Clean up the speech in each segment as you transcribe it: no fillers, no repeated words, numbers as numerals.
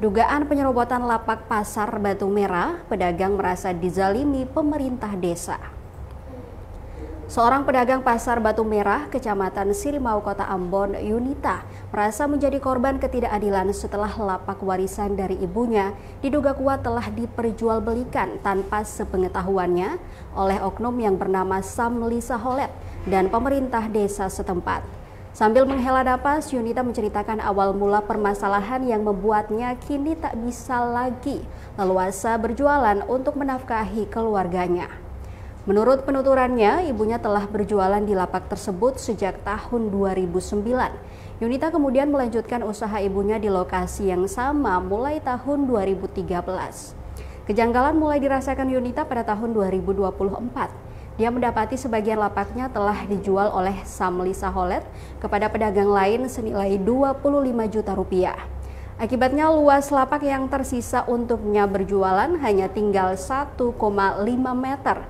Dugaan penyerobotan lapak pasar Batu Merah, pedagang merasa dizalimi pemerintah desa. Seorang pedagang pasar Batu Merah, Kecamatan Sirimau, Kota Ambon, Yunita, merasa menjadi korban ketidakadilan setelah lapak warisan dari ibunya diduga kuat telah diperjualbelikan tanpa sepengetahuannya oleh oknum yang bernama Samli Saholet dan pemerintah desa setempat. Sambil menghela napas, Yunita menceritakan awal mula permasalahan yang membuatnya kini tak bisa lagi leluasa berjualan untuk menafkahi keluarganya. Menurut penuturannya, ibunya telah berjualan di lapak tersebut sejak tahun 2009. Yunita kemudian melanjutkan usaha ibunya di lokasi yang sama mulai tahun 2013. Kejanggalan mulai dirasakan Yunita pada tahun 2024. Dia mendapati sebagian lapaknya telah dijual oleh Samli Saholet kepada pedagang lain senilai 25 juta rupiah. Akibatnya luas lapak yang tersisa untuknya berjualan hanya tinggal 1,5 meter.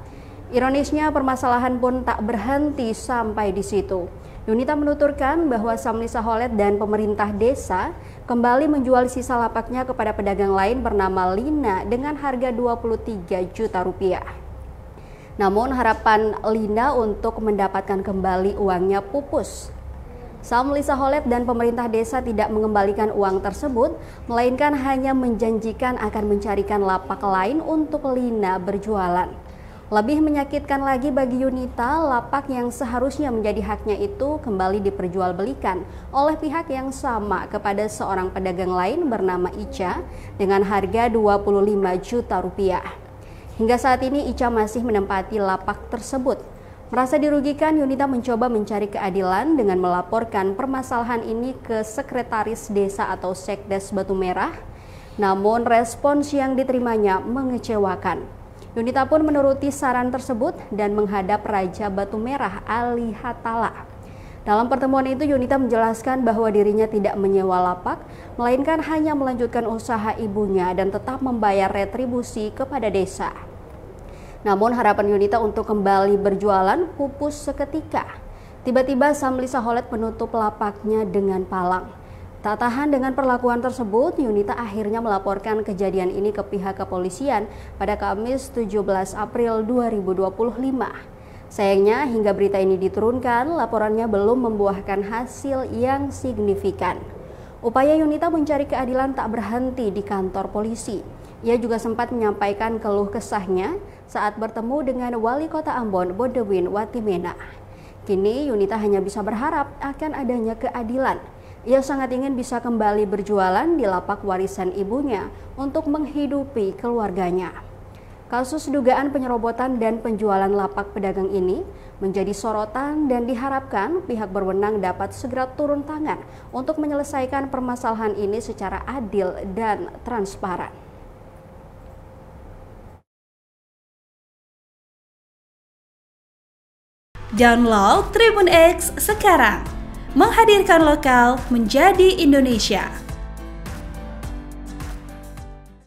Ironisnya permasalahan pun tak berhenti sampai di situ. Yunita menuturkan bahwa Samli Saholet dan pemerintah desa kembali menjual sisa lapaknya kepada pedagang lain bernama Lina dengan harga 23 juta rupiah. Namun harapan Lina untuk mendapatkan kembali uangnya pupus. Samli Saholet dan pemerintah desa tidak mengembalikan uang tersebut, melainkan hanya menjanjikan akan mencarikan lapak lain untuk Lina berjualan. Lebih menyakitkan lagi bagi Yunita, lapak yang seharusnya menjadi haknya itu kembali diperjualbelikan oleh pihak yang sama kepada seorang pedagang lain bernama Ica dengan harga 25 juta rupiah. Hingga saat ini Ica masih menempati lapak tersebut. Merasa dirugikan, Yunita mencoba mencari keadilan dengan melaporkan permasalahan ini ke Sekretaris Desa atau Sekdes Batu Merah. Namun respons yang diterimanya mengecewakan. Yunita pun menuruti saran tersebut dan menghadap Raja Batu Merah Ali Hatala. Dalam pertemuan itu, Yunita menjelaskan bahwa dirinya tidak menyewa lapak, melainkan hanya melanjutkan usaha ibunya dan tetap membayar retribusi kepada desa. Namun harapan Yunita untuk kembali berjualan pupus seketika. Tiba-tiba Samli Saholet menutup lapaknya dengan palang. Tak tahan dengan perlakuan tersebut, Yunita akhirnya melaporkan kejadian ini ke pihak kepolisian pada Kamis 17 April 2025. Sayangnya hingga berita ini diturunkan, laporannya belum membuahkan hasil yang signifikan. Upaya Yunita mencari keadilan tak berhenti di kantor polisi. Ia juga sempat menyampaikan keluh kesahnya saat bertemu dengan Wali Kota Ambon, Bodewin Watimena. Kini Yunita hanya bisa berharap akan adanya keadilan. Ia sangat ingin bisa kembali berjualan di lapak warisan ibunya untuk menghidupi keluarganya. Kasus dugaan penyerobotan dan penjualan lapak pedagang ini menjadi sorotan dan diharapkan pihak berwenang dapat segera turun tangan untuk menyelesaikan permasalahan ini secara adil dan transparan. Download Tribun X sekarang, menghadirkan lokal menjadi Indonesia.